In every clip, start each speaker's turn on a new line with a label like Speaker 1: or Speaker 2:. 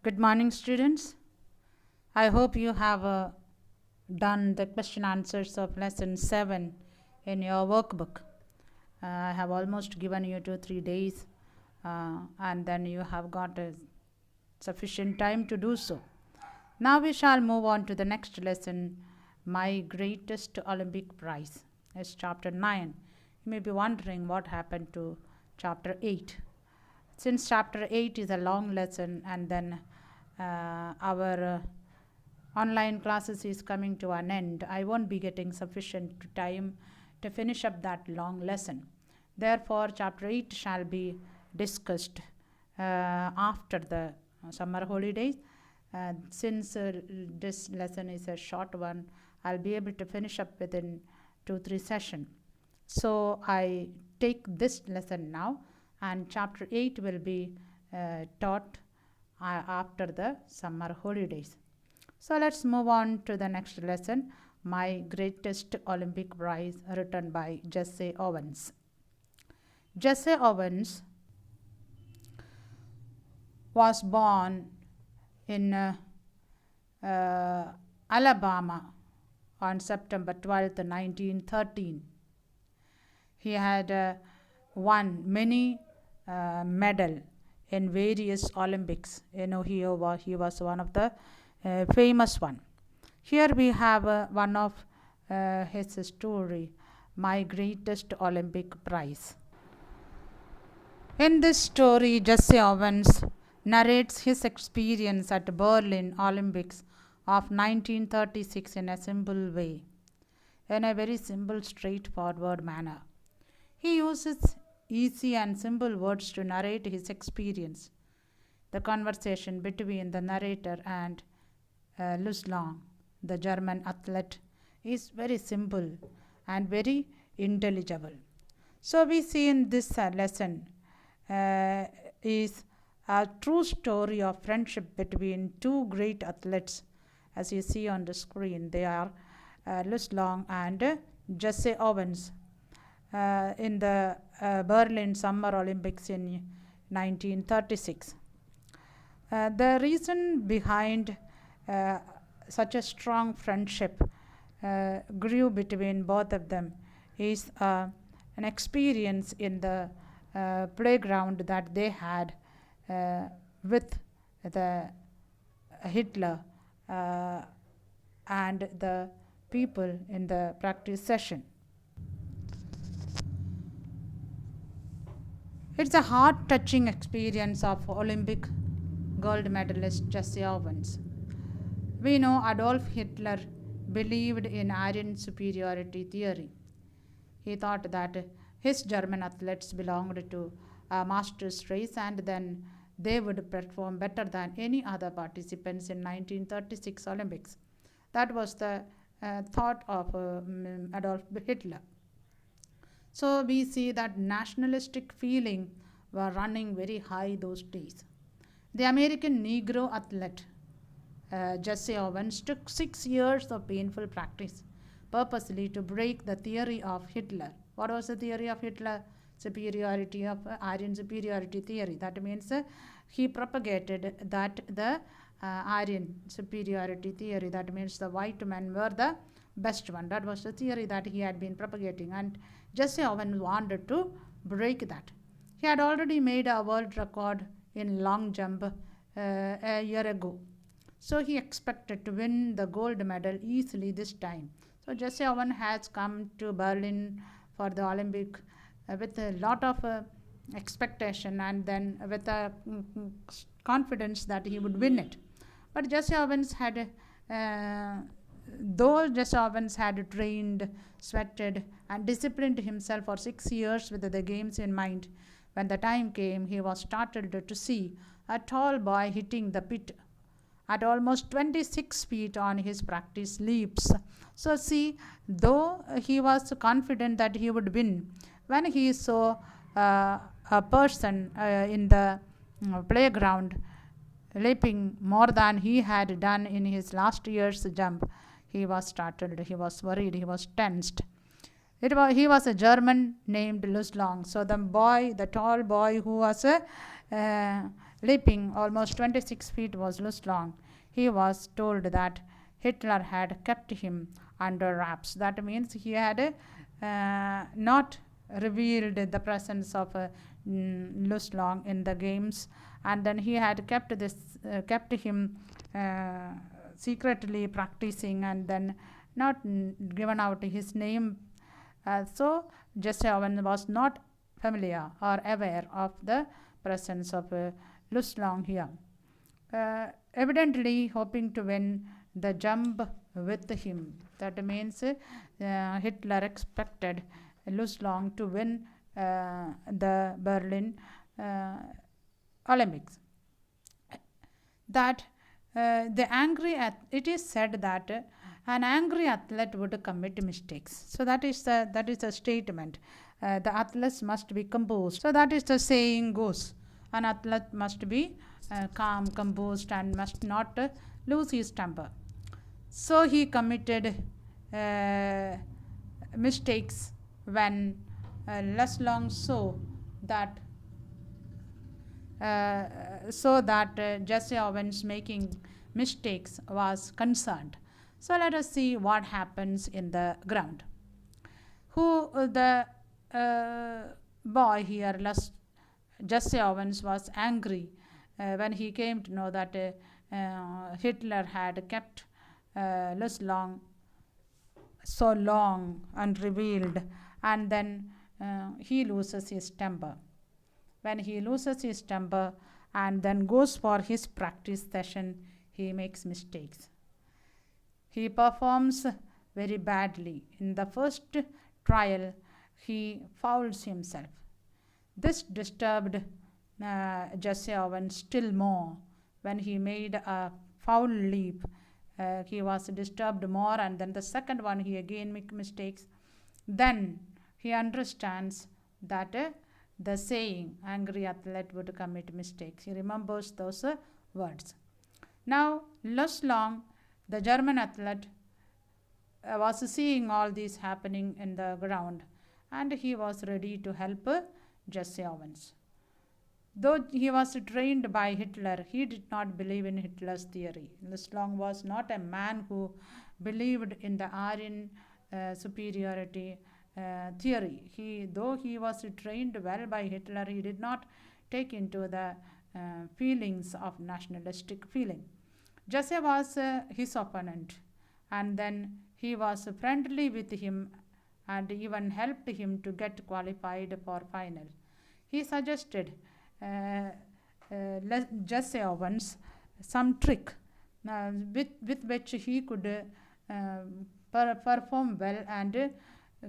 Speaker 1: Good morning, students. I hope you have done the question answers of lesson 7 in your workbook. I have almost given you 2-3 days, and then you have got sufficient time to do so. Now we shall move on to the next lesson, My Greatest Olympic Prize. It's chapter 9. You may be wondering what happened to chapter 8. Since chapter 8 is a long lesson, and then our online classes is coming to an end, I won't be getting sufficient time to finish up that long lesson. Therefore, chapter 8 shall be discussed after the summer holidays. Since this lesson is a short one, I'll be able to finish up within 2-3 sessions. So I take this lesson now, and chapter 8 will be taught after the summer holidays. So let's move on to the next lesson, My Greatest Olympic Prize, written by Jesse Owens. Jesse Owens was born in Alabama on September 12, 1913. He had won many medals in various Olympics. He was one of the famous one. Here we have one of his story, My Greatest Olympic Prize. In this story, Jesse Owens narrates his experience at Berlin Olympics of 1936 in a simple way, in a very simple, straightforward manner. He uses easy and simple words to narrate his experience. The conversation between the narrator and Luslang, the German athlete, is very simple and very intelligible. So we see in this lesson is a true story of friendship between two great athletes. As you see on the screen, they are Luslang and Jesse Owens in the Berlin Summer Olympics in 1936. The reason behind such a strong friendship grew between both of them is an experience in the playground that they had with the Hitler and the people in the practice session. It's a heart-touching experience of Olympic gold medalist Jesse Owens. We know Adolf Hitler believed in Aryan superiority theory. He thought that his German athletes belonged to a master's race, and then they would perform better than any other participants in 1936 Olympics. That was the thought of Adolf Hitler. So we see that nationalistic feeling were running very high those days. The American Negro athlete Jesse Owens took 6 years of painful practice purposely to break the theory of Hitler. What was the theory of Hitler? Superiority of Aryan superiority theory. That means he propagated that the Aryan superiority theory. That means the white men were the best one. That was the theory that he had been propagating, and Jesse Owens wanted to break that. He had already made a world record in long jump a year ago. So he expected to win the gold medal easily this time. So Jesse Owens has come to Berlin for the Olympic with a lot of expectation, and then with a confidence that he would win it. But Jesse Owens had though Jesse Owens had trained, sweated, and disciplined himself for 6 years with the games in mind, when the time came, he was startled to see a tall boy hitting the pit at almost 26 feet on his practice leaps. So see, though he was confident that he would win, when he saw a person in the playground leaping more than he had done in his last year's jump, he was startled, he was worried, he was tensed. He was a German named Luslang. So the tall boy who was leaping almost 26 feet was long. He was told that Hitler had kept him under wraps. That means he had not revealed the presence of Long in the games, and then he had kept him secretly practicing, and then not given out his name. So Jesse Owens was not familiar or aware of the presence of Long here. Evidently hoping to win the jump with him. That means Hitler expected Long to win the Berlin Olympics. That it is said that an angry athlete would commit mistakes. So that is a statement. The athletes must be composed. So that is the saying goes. An athlete must be calm, composed, and must not lose his temper. So he committed mistakes when Long saw that Jesse Owens making mistakes was concerned. So let us see what happens in the ground. The boy here, Jesse Owens, was angry when he came to know that Hitler had kept Long so long unrevealed, and then he loses his temper. When he loses his temper and then goes for his practice session, he makes mistakes. He performs very badly. In the first trial, he fouls himself. This disturbed Jesse Owens still more. When he made a foul leap, he was disturbed more, and then the second one he again make mistakes. Then he understands that the saying angry athlete would commit mistakes. He remembers those words. Now Long, the German athlete, was seeing all this happening in the ground, and he was ready to help Jesse Owens. Though he was trained by Hitler, he did not believe in Hitler's theory. Long was not a man who believed in the Aryan superiority theory. Though he was trained well by Hitler, he did not take into the feelings of nationalistic feeling. Jesse was his opponent, and then he was friendly with him and even helped him to get qualified for final. He suggested Jesse Owens some trick with which he could perform well and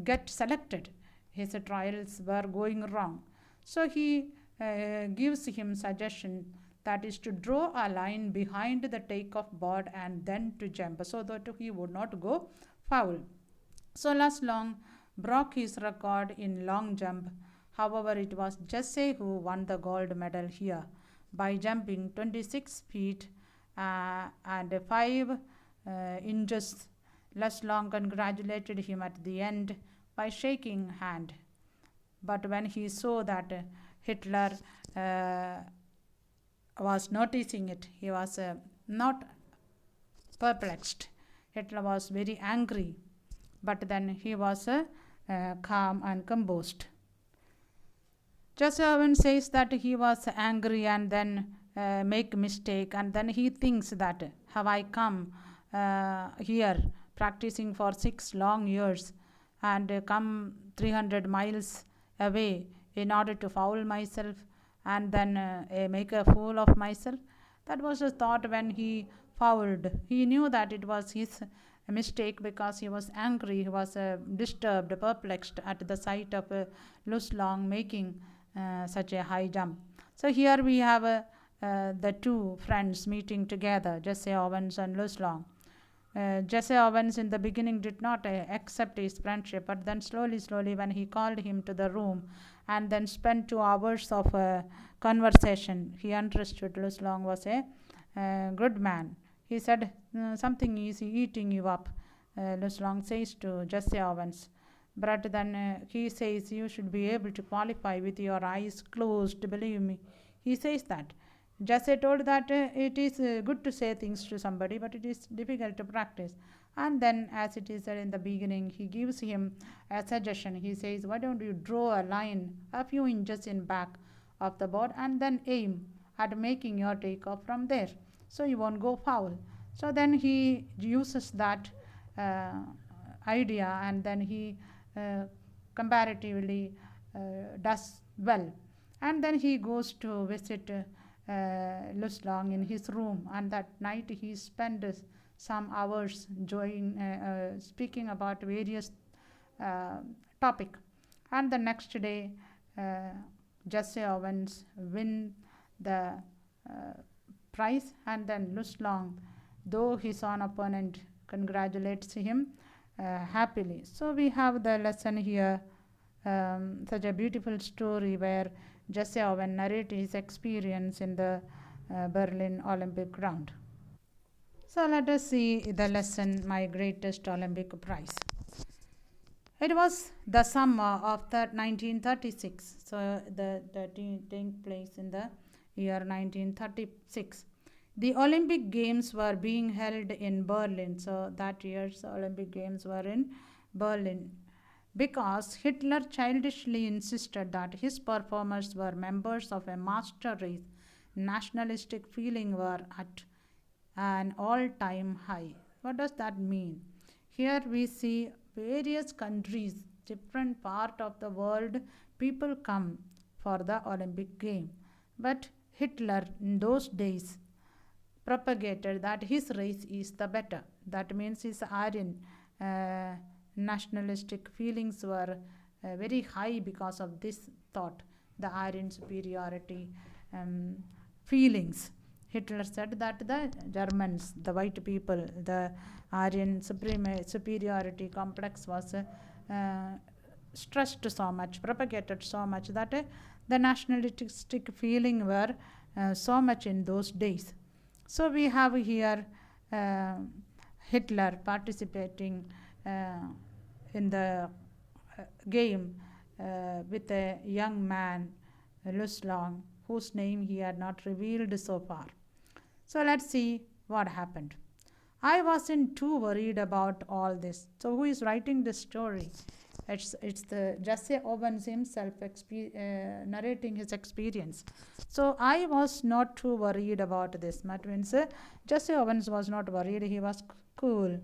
Speaker 1: get selected. His trials were going wrong. So he gives him suggestion, that is to draw a line behind the takeoff board and then to jump so that he would not go foul. So Long broke his record in long jump. However, it was Jesse who won the gold medal here by jumping 26 feet and 5 inches. Long congratulated him at the end by shaking hand. But when he saw that Hitler was noticing it, he was not perplexed. Hitler was very angry, but then he was calm and composed. Jesse Owens says that he was angry and then make mistake, and then he thinks that have I come here practicing for 6 long years and come 300 miles away in order to foul myself and then make a fool of myself. That was his thought when he fouled. He knew that it was his mistake because he was angry, he was disturbed, perplexed at the sight of Long making such a high jump. So here we have the two friends meeting together, Jesse Owens and Long. Jesse Owens in the beginning did not accept his friendship, but then slowly when he called him to the room and then spent 2 hours of conversation, he understood Long was a good man. He said, something is eating you up, Long says to Jesse Owens. But then he says, you should be able to qualify with your eyes closed, believe me. He says that. Jesse told that it is good to say things to somebody, but it is difficult to practice. And then, as it is said in the beginning, he gives him a suggestion. He says, "Why don't you draw a line a few inches in back of the board and then aim at making your takeoff from there, so you won't go foul." So then he uses that uh, idea, and then he uh, comparatively does well. And then he goes to visit Luslong in his room, and that night he spends some hours speaking about various uh, topic. And the next day, uh, Jesse Owens win the uh, prize, and then Luslong, though his own opponent, congratulates him happily. So we have the lesson here, such a beautiful story where Jesse Owens narrates his experience in the Berlin Olympic ground. So let us see the lesson, my greatest Olympic prize. It was the summer of the 1936. So the taking place in the year 1936. The Olympic Games were being held in Berlin. So that year's Olympic Games were in Berlin, because Hitler childishly insisted that his performers were members of a master race. Nationalistic feeling were at an all-time high. What does that mean? Here we see various countries, different part of the world, people come for the Olympic game. But Hitler in those days propagated that his race is the better. That means his Aryan nationalistic feelings were very high because of this thought, the Aryan superiority feelings. Hitler said that the Germans, the white people, the Aryan superiority complex was stressed so much, propagated so much that the nationalistic feeling were so much in those days. So we have here uh, Hitler participating in the game with a young man, Luslong, whose name he had not revealed so far. So let's see what happened. I wasn't too worried about all this. So who is writing this story? It's the Jesse Owens himself narrating his experience. So I was not too worried about this. That means Jesse Owens was not worried. He was cool.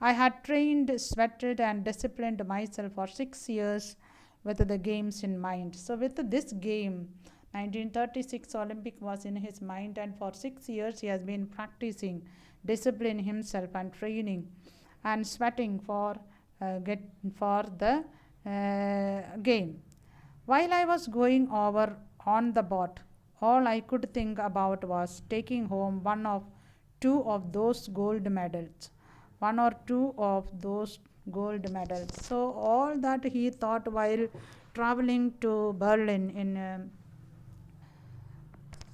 Speaker 1: I had trained, sweated, and disciplined myself for 6 years with the games in mind. So with this game, 1936 Olympic was in his mind, and for 6 years he has been practicing, discipline himself and training and sweating for the game. While I was going over on the boat, all I could think about was taking home two of those gold medals. One or two of those gold medals. So all that he thought while traveling to Berlin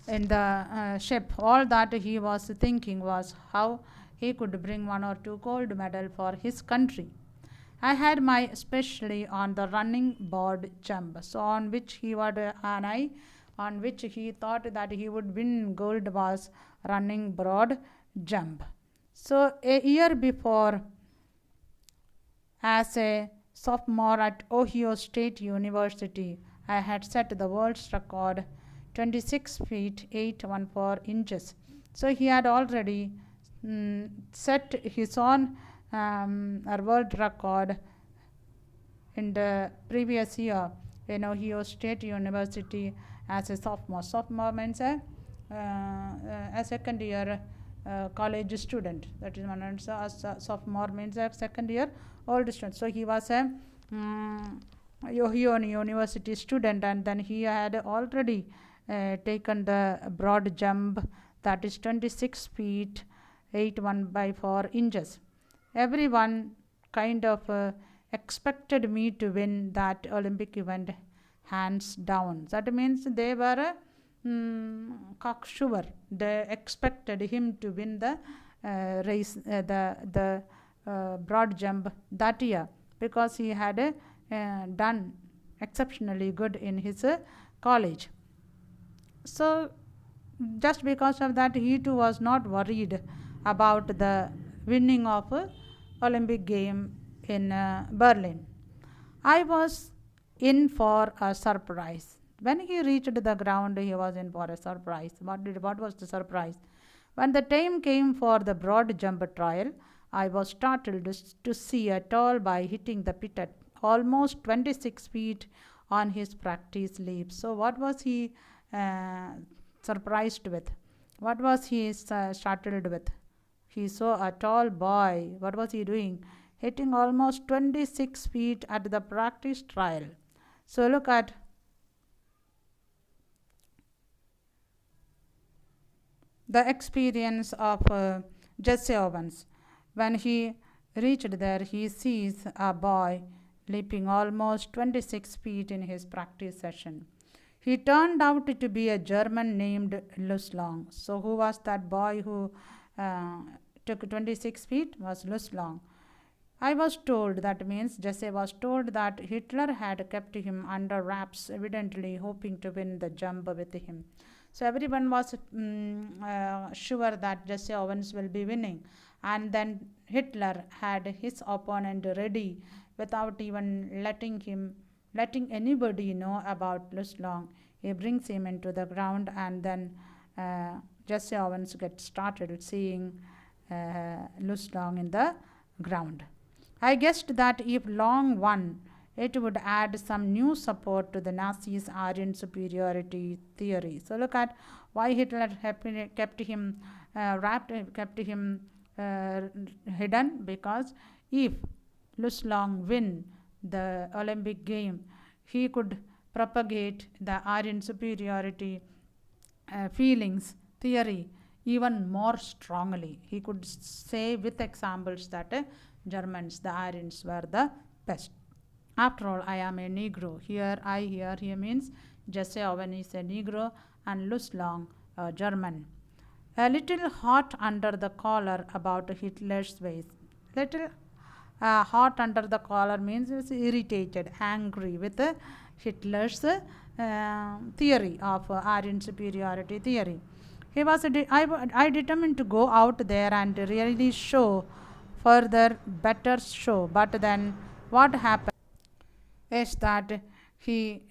Speaker 1: in the ship, all that he was thinking was how he could bring one or two gold medal for his country. I had my especially on the running board jump, so on which he would an eye on which he thought that he would win gold was running broad jump. So a year before, as a sophomore at Ohio State University, I had set the world's record 26 feet 8 1/4 inches. So he had already set his own world record in the previous year in Ohio State University as a sophomore. Sophomore means a second year college student. That is one. And so sophomore means a second year old student. So he was a Ohio University student, and then he had already taken the broad jump, that is 26 feet 8 1/4 inches. Everyone kind of expected me to win that Olympic event hands down. That means they were cocksure. They expected him to win the race, the broad jump that year, because he had done exceptionally good in his college. So just because of that, he too was not worried about the winning of Olympic game in Berlin. I was in for a surprise. When he reached the ground, he was in for a surprise. What was the surprise? When the time came for the broad jump trial, I was startled to see a tall boy hitting the pit at almost 26 feet on his practice leap. So, what was he uh, surprised with? What was he startled with? He saw a tall boy. What was he doing? Hitting almost 26 feet at the practice trial. So, look at the experience of Jesse Owens. When he reached there, he sees a boy leaping almost 26 feet in his practice session. He turned out to be a German named Long. So, who was that boy who took 26 feet? Was Long. I was told, that means Jesse was told, that Hitler had kept him under wraps, evidently hoping to win the jump with him. So everyone was sure that Jesse Owens will be winning, and then Hitler had his opponent ready without even letting anybody know about Long. He brings him into the ground, and then Jesse Owens gets started seeing Long in the ground. I guessed that if Long won, it would add some new support to the Nazis' Aryan superiority theory. So look at why Hitler kept him kept him hidden, because if Long win the Olympic game, he could propagate the Aryan superiority feelings theory even more strongly. He could say with examples that Germans, the Aryans, were the best. After all, I am a Negro. Here means Jesse Owen is a Negro and Long a German. A little hot under the collar about Hitler's ways. Little hot under the collar means is irritated, angry with Hitler's theory of Aryan superiority theory. He was I determined to go out there and really show further better show, but then what happened is that he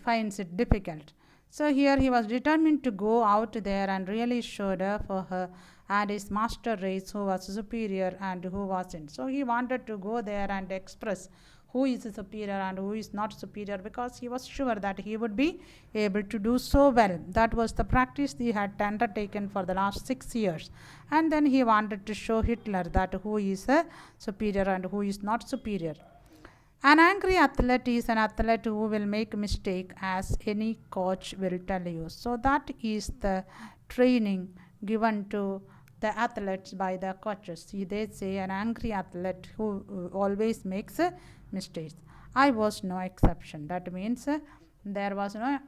Speaker 1: finds it difficult. So here he was determined to go out there and really show her for her and his master race who was superior and who wasn't. So he wanted to go there and express who is superior and who is not superior, because he was sure that he would be able to do so well. That was the practice he had undertaken for the last 6 years. And then he wanted to show Hitler that who is superior and who is not superior. An angry athlete is an athlete who will make mistake, as any coach will tell you. So that is the training given to the athletes by the coaches. See, they say an angry athlete who always makes mistakes. I was no exception. That means there was no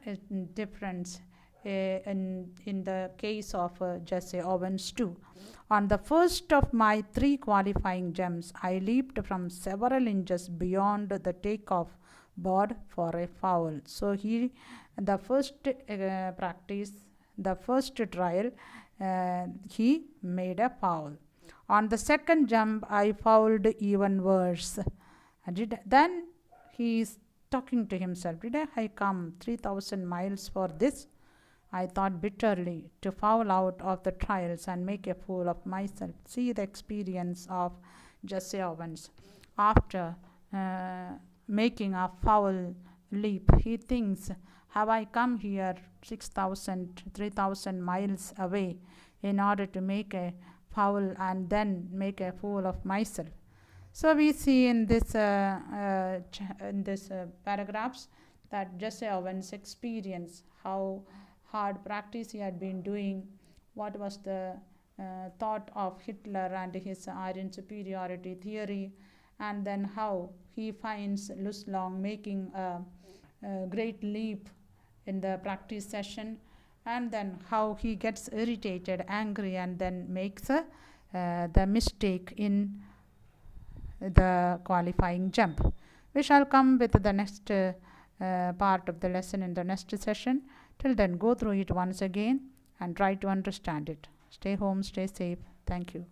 Speaker 1: difference in the case of Jesse Owens too. On the first of my 3 qualifying jumps, I leaped from several inches beyond the takeoff board for a foul. So the first practice, the first trial, he made a foul. On the second jump, I fouled even worse. Then he is talking to himself, did I come 3,000 miles for this? I thought bitterly, to foul out of the trials and make a fool of myself. See the experience of Jesse Owens. After making a foul leap, he thinks, have I come here 3,000 miles away in order to make a foul and then make a fool of myself? So we see in this paragraphs that Jesse Owens' experience, how hard practice he had been doing, what was the thought of Hitler and his Aryan superiority theory, and then how he finds Long making a great leap in the practice session, and then how he gets irritated, angry, and then makes the mistake in the qualifying jump. We shall come with the next part of the lesson in the next session. Till then, go through it once again and try to understand it. Stay home, stay safe. Thank you.